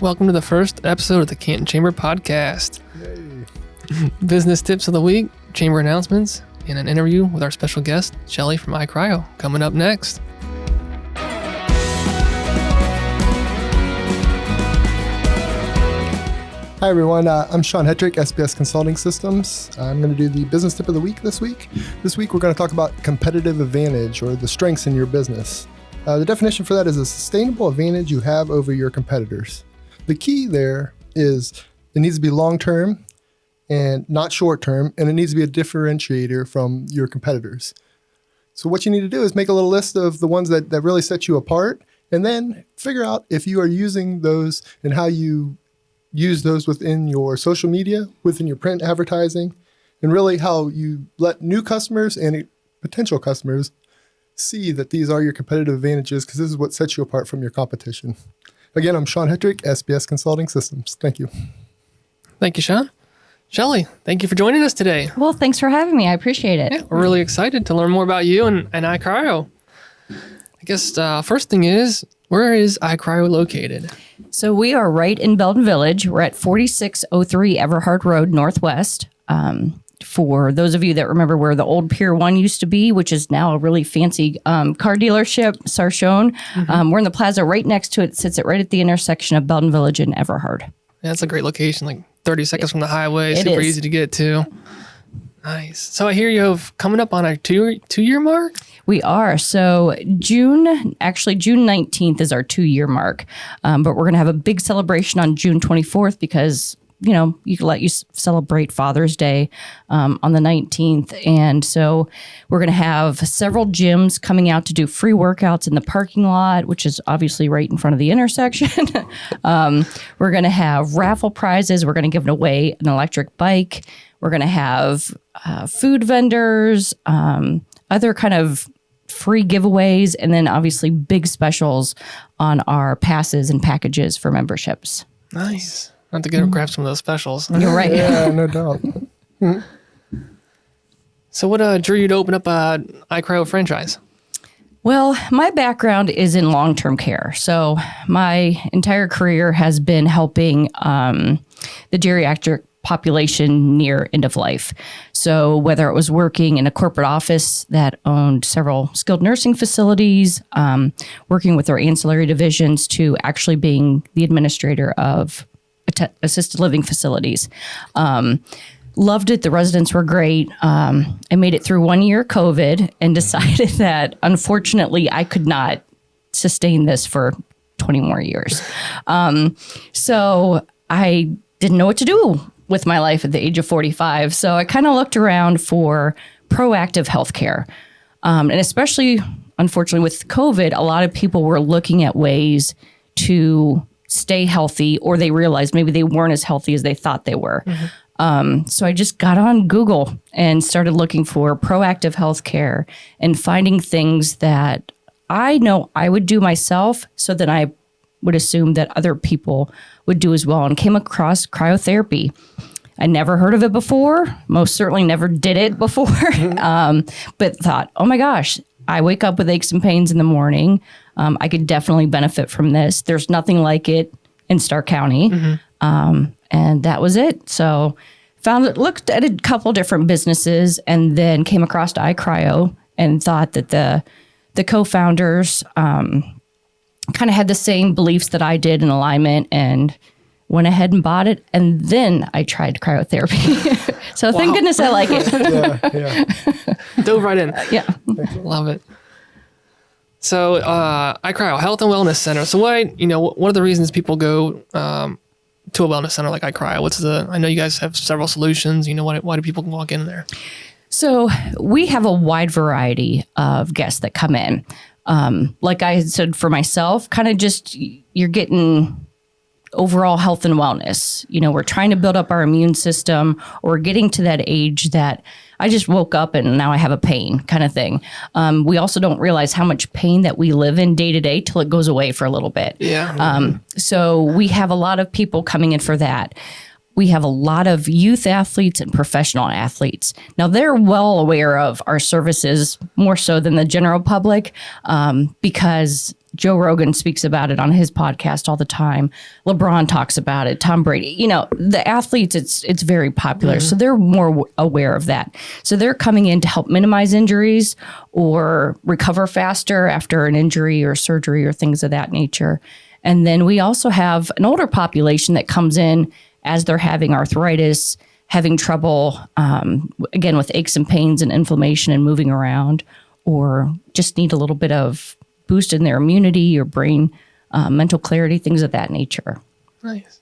Welcome to the first episode of the Canton Chamber Podcast. Yay. Business tips of the week, chamber announcements, and an interview with our special guest, Shelly from iCRYO, coming up next. Hi everyone, I'm Hetrick, SBS Consulting Systems. I'm going to do the business tip of the week this week. This week we're going to talk about competitive advantage or the strengths in your business. The definition for that is a sustainable advantage you have over your competitors. The key there is it needs to be long-term and not short-term, and it needs to be a differentiator from your competitors. So what you need to do is make a little list of the ones that really set you apart, and then figure out if you are using those and how you use those within your social media, within your print advertising, and really how you let new customers and potential customers see that these are your competitive advantages, because this is what sets you apart from your competition. Again, I'm Hetrick, SBS Consulting Systems. Thank you. Thank you, Sean. Shelly, thank you for joining us today. Well, thanks for having me. I appreciate it. Yeah, we're really excited to learn more about you and iCRYO. I guess first thing is, where is iCRYO located? So we are right in Belden Village. We're at 4603 Everhard Road, Northwest. For those of you that remember where the old Pier 1 used to be, which is now a really fancy car dealership, Sarchone. We're in the plaza right next to it. Sits it right at the intersection of Belden Village and Everhard. Yeah, that's a great location, like 30 seconds from the highway, super easy to get to. Nice. So I hear you have coming up on a two-year mark? We are. So June 19th is our 2-year mark. But we're going to have a big celebration on June 24th because, you know, you can let you celebrate Father's Day on the 19th. And so we're going to have several gyms coming out to do free workouts in the parking lot, which is obviously right in front of the intersection. We're going to have raffle prizes. We're going to give away an electric bike. We're going to have food vendors, other kind of free giveaways, and then obviously big specials on our passes and packages for memberships. Nice. I have to go grab some of those specials. You're right. Yeah, no doubt. So what drew you to open up a iCRYO franchise? Well, my background is in long-term care. So my entire career has been helping the geriatric population near end of life. So whether it was working in a corporate office that owned several skilled nursing facilities, working with our ancillary divisions, to actually being the administrator of assisted living facilities. Loved it. The residents were great. I made it through 1 year COVID and decided that unfortunately I could not sustain this for 20 more years. So I didn't know what to do with my life at the age of 45. So I kind of looked around for proactive healthcare. And especially, unfortunately, with COVID, a lot of people were looking at ways to stay healthy, or they realized maybe they weren't as healthy as they thought they were. So I just got on Google and started looking for proactive healthcare and finding things that I know I would do myself, so that I would assume that other people would do as well, and came across cryotherapy. I never heard of it before, most certainly never did it before, but thought, oh my gosh, I wake up with aches and pains in the morning. I could definitely benefit from this. There's nothing like it in Stark County. And that was it. So looked at a couple different businesses, and then came across iCRYO and thought that the co-founders kind of had the same beliefs that I did in alignment, and went ahead and bought it. And then I tried cryotherapy. So Thank goodness I like it. Yeah. Dove right in. Yeah. Love it. So iCRYO, Health and Wellness Center. So what are the reasons people go to a wellness center like iCRYO? I know you guys have several solutions. Why do people walk in there? So we have a wide variety of guests that come in. Like I said, for myself, kind of just you're getting overall health and wellness. We're trying to build up our immune system, or we're getting to that age that I just woke up and now I have a pain kind of thing. We also don't realize how much pain that we live in day to day till it goes away for a little bit. Yeah. So we have a lot of people coming in for that. We have a lot of youth athletes and professional athletes. Now, they're well aware of our services more so than the general public, because Joe Rogan speaks about it on his podcast all the time. LeBron talks about it. Tom Brady. The athletes, it's very popular. So they're more aware of that. So they're coming in to help minimize injuries or recover faster after an injury or surgery or things of that nature. And then we also have an older population that comes in as they're having arthritis, having trouble, again, with aches and pains and inflammation and moving around, or just need a little bit of boost in their immunity or brain, mental clarity, things of that nature. Nice.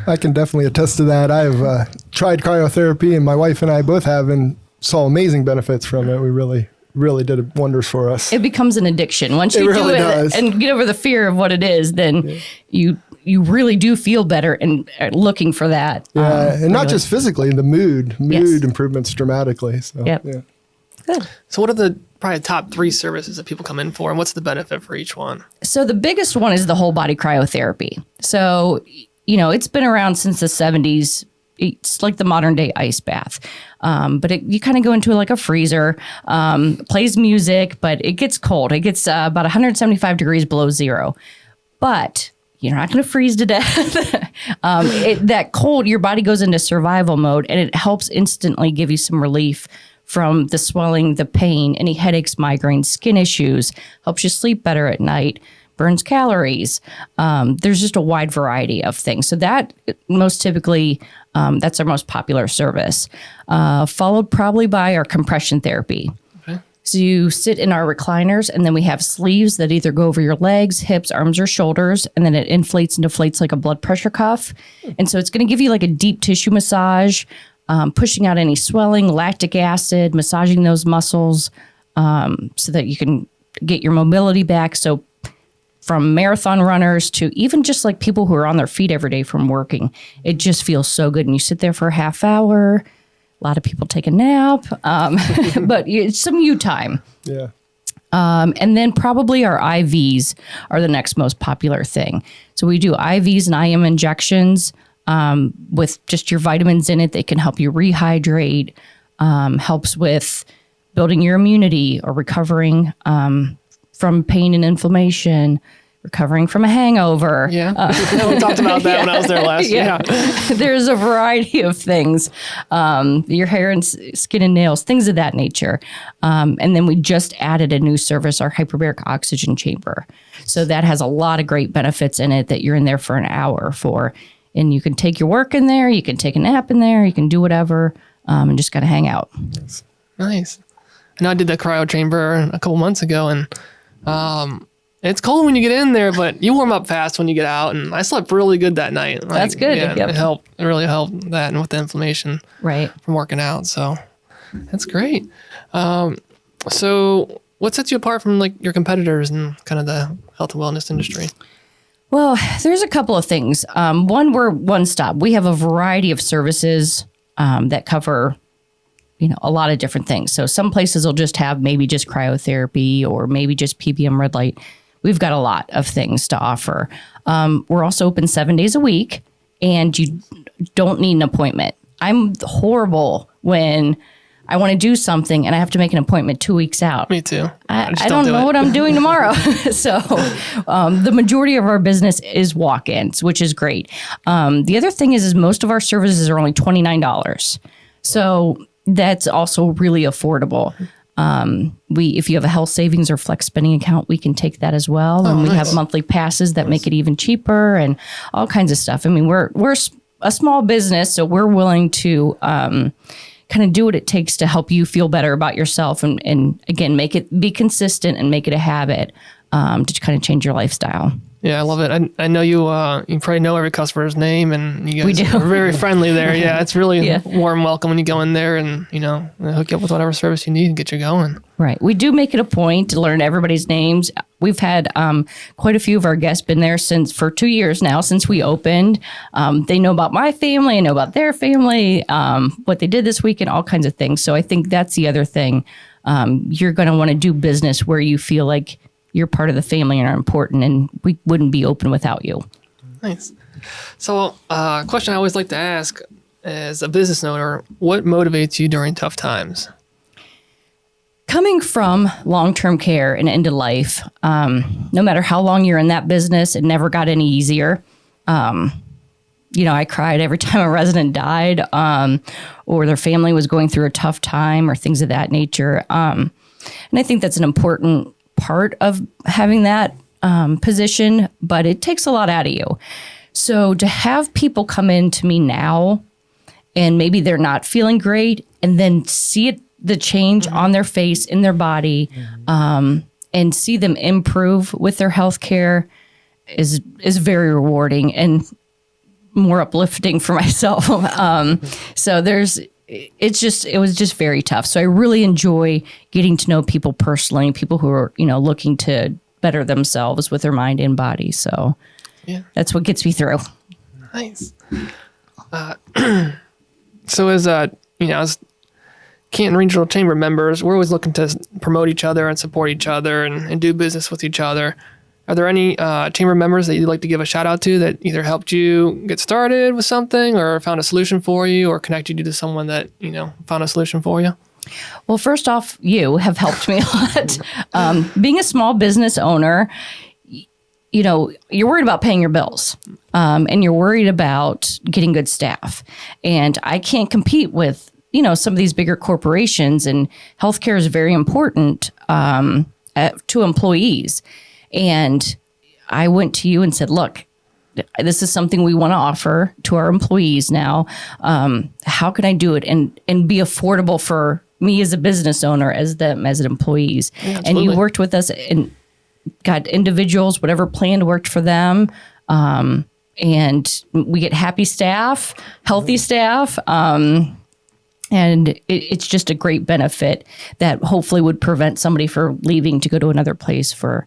I can definitely attest to that. I've tried cryotherapy, and my wife and I both have, and saw amazing benefits from it. We really did wonders for us. It becomes an addiction. Once you really do it does. and get over the fear of what it is, then you really do feel better and are looking for that. Yeah, and not just physically, the mood Yes. improvements dramatically. So, Yep. yeah. Good. So what are the probably top 3 services that people come in for, and what's the benefit for each one? So the biggest one is the whole body cryotherapy. So, it's been around since the 70s. It's like the modern day ice bath. But you kind of go into like a freezer, plays music, but it gets cold. It gets about 175 degrees below zero. But you're not going to freeze to death. That cold, your body goes into survival mode, and it helps instantly give you some relief from the swelling, the pain, any headaches, migraines, skin issues, helps you sleep better at night, burns calories. There's just a wide variety of things. So that most typically, that's our most popular service, followed probably by our compression therapy. Okay. So you sit in our recliners, and then we have sleeves that either go over your legs, hips, arms, or shoulders, and then it inflates and deflates like a blood pressure cuff. And so it's going to give you like a deep tissue massage, pushing out any swelling, lactic acid, massaging those muscles, so that you can get your mobility back. So from marathon runners to even just like people who are on their feet every day from working, it just feels so good. And you sit there for a half hour. A lot of people take a nap, but it's some you time. Yeah. And then probably our IVs are the next most popular thing. So we do IVs and IM injections with just your vitamins in it. They can help you rehydrate, helps with building your immunity or recovering from pain and inflammation, recovering from a hangover. Yeah. We talked about that when I was there last year. Yeah. There's a variety of things, your hair and skin and nails, things of that nature. And then we just added a new service, our hyperbaric oxygen chamber. So that has a lot of great benefits in it that you're in there for an hour for. And you can take your work in there, you can take a nap in there, you can do whatever, and just kind of hang out. Nice. I know I did the cryo chamber a couple months ago, and it's cold when you get in there, but you warm up fast when you get out. And I slept really good that night. That's good. Yeah, Yep. it helped. It really helped that, and with the inflammation Right. from working out. So that's great. So what sets you apart from like your competitors in kind of the health and wellness industry? Well, there's a couple of things. One, we're one stop. We have a variety of services that cover, a lot of different things. So some places will just have maybe just cryotherapy or maybe just PPM red light. We've got a lot of things to offer. We're also open 7 days a week, and you don't need an appointment. I'm horrible when I want to do something and I have to make an appointment 2 weeks out. Me too. I just don't do know it. what I'm doing tomorrow. So the majority of our business is walk-ins, which is great. The other thing is most of our services are only $29. So that's also really affordable. If you have a health savings or flex spending account, we can take that as well. And we nice. have monthly passes that make it even cheaper and all kinds of stuff. I mean, we're a small business, so we're willing to kind of do what it takes to help you feel better about yourself and again, make it be consistent and make it a habit to kind of change your lifestyle. Yeah, I love it. I know you probably know every customer's name, and you guys We do. are very friendly there. Yeah, it's really Yeah. warm welcome when you go in there, and they hook you up with whatever service you need and get you going. Right. We do make it a point to learn everybody's names. We've had quite a few of our guests been there for 2 years now since we opened. They know about my family, I know about their family, what they did this week, and all kinds of things. So I think that's the other thing. You're going to want to do business where you feel like you're part of the family and are important, and we wouldn't be open without you. Nice. So, a question I always like to ask as a business owner: what motivates you during tough times? coming from long-term care and into life, no matter how long you're in that business, it never got any easier. I cried every time a resident died, or their family was going through a tough time or things of that nature. And I think that's an important part of having that position, but it takes a lot out of you. So to have people come in to me now and maybe they're not feeling great and then see the change on their face, in their body, and see them improve with their health care is very rewarding and more uplifting for myself. So it was just very tough. So I really enjoy getting to know people personally, people who are, looking to better themselves with their mind and body. So that's what gets me through. Nice. So as Canton Regional Chamber members, we're always looking to promote each other and support each other and do business with each other. Are there any chamber members that you'd like to give a shout out to that either helped you get started with something or found a solution for you or connected you to someone that, found a solution for you? Well, first off, you have helped me a lot. Being a small business owner, you're worried about paying your bills, and you're worried about getting good staff. And I can't compete with, some of these bigger corporations, and healthcare is very important to employees. And I went to you and said, look, this is something we want to offer to our employees now. How can I do it and be affordable for me as a business owner, as them as employees? Yeah, and you worked with us and got individuals, whatever plan worked for them. And we get happy staff, healthy staff. And it's just a great benefit that hopefully would prevent somebody from leaving to go to another place for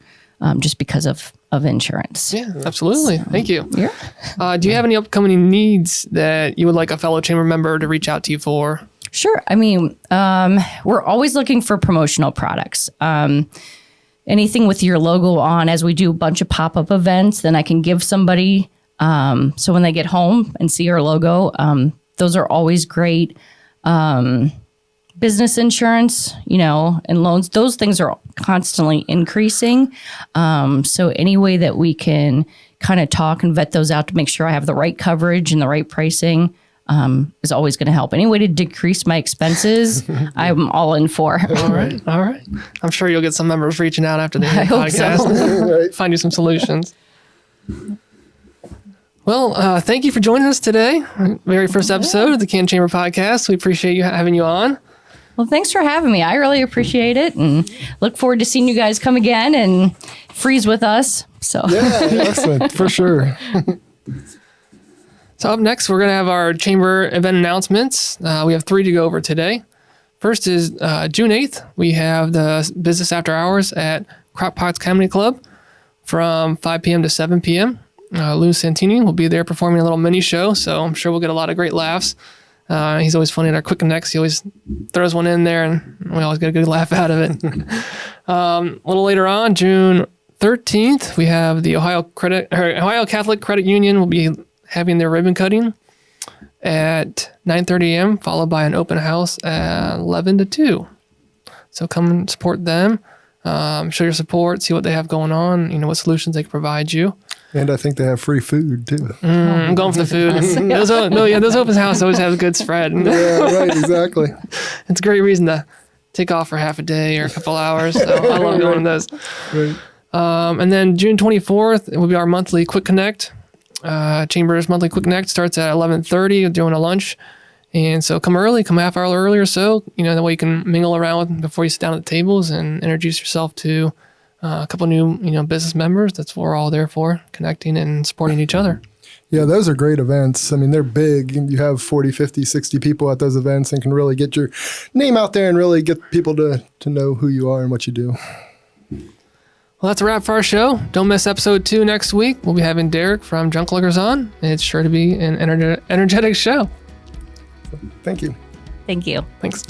just because of insurance. Yeah, absolutely. Thank you. Yeah. Do you have any upcoming needs that you would like a fellow chamber member to reach out to you for? Sure. I mean, we're always looking for promotional products. Anything with your logo on, as we do a bunch of pop-up events, then I can give somebody, so when they get home and see our logo, those are always great. Business insurance, and loans, those things are constantly increasing. So any way that we can kind of talk and vet those out to make sure I have the right coverage and the right pricing is always going to help. Any way to decrease my expenses, I'm all in for. All right. I'm sure you'll get some members reaching out after the podcast. Find you some solutions. Well, thank you for joining us today. Very first episode of the Canton Chamber Podcast. We appreciate having you on. Well, thanks for having me. I really appreciate it and look forward to seeing you guys come again and freeze with us. So Excellent, for sure. So up next, we're going to have our chamber event announcements. We have 3 to go over today. First is June 8th. We have the business after hours at Crockpots Comedy Club from 5 p.m. to 7 p.m. Lou Santini will be there performing a little mini show, so I'm sure we'll get a lot of great laughs. He's always funny at our Quick Connects. He always throws one in there, and we always get a good laugh out of it. A little later on, June 13th, we have the Ohio Catholic Credit Union will be having their ribbon cutting at 9:30 a.m., followed by an open house at 11 to 2. So come and support them, show your support, see what they have going on, what solutions they can provide you. And I think they have free food too. I'm going for the food. Those open houses always have a good spread. Yeah, right, exactly. It's a great reason to take off for half a day or a couple hours. So I love going to those. Right. And then June 24th, it will be our monthly Quick Connect. Chamber's monthly Quick Connect starts at 11:30 during a lunch. And so come early, come half hour early or so, that way you can mingle around before you sit down at the tables and introduce yourself to a couple new, business members. That's what we're all there for, connecting and supporting each other. Yeah, those are great events. I mean, they're big. You have 40, 50, 60 people at those events and can really get your name out there and really get people to know who you are and what you do. Well, that's a wrap for our show. Don't miss episode 2 next week. We'll be having Derek from Junk Luggers on. And it's sure to be an energetic show. Thank you. Thank you. Thanks.